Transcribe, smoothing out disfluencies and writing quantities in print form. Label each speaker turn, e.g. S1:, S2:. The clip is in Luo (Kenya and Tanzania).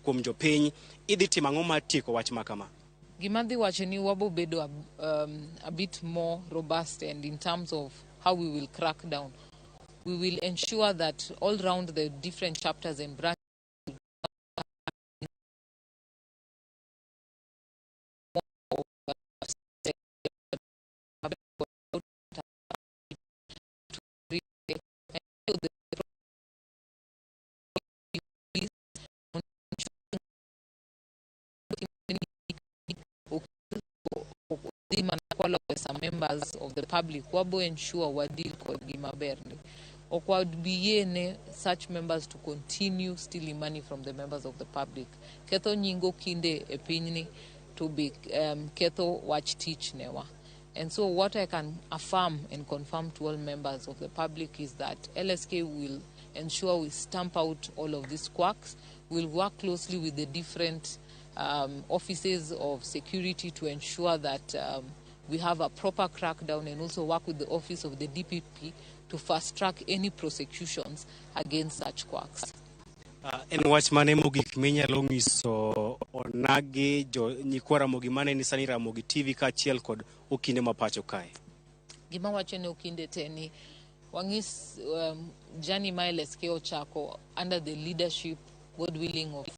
S1: kuom jopiny idhi timo ang'o mar tieko wach makama.
S2: Gimadhi wacho ni wabo bedo a bit more robust, and in terms of how we will crack down, we will ensure that all round the different chapters and branches some members of the public wabo ensure wadil kod gimaberni. Okwadbiyene such members to continue stealing money from the members of the public. Ketho nyingo kinde e pinyni to be ketho wach tich newa. And so what I can affirm and confirm to all members of the public is that LSK will ensure we stamp out all of these quacks. We'll work closely with the different offices of security to ensure that we have a proper crackdown, and also work with the office of the DPP to fast track any prosecutions against such quacks.
S1: En wach mane mogik minyalo nyiso onagi nyikwa Ramogi mane ni sani Ramogi TV kaachiel kod okinde mapacho kae?
S2: Gima wacho ne okinde teni wangis journey ma LSK ochako under the leadership, God willing, of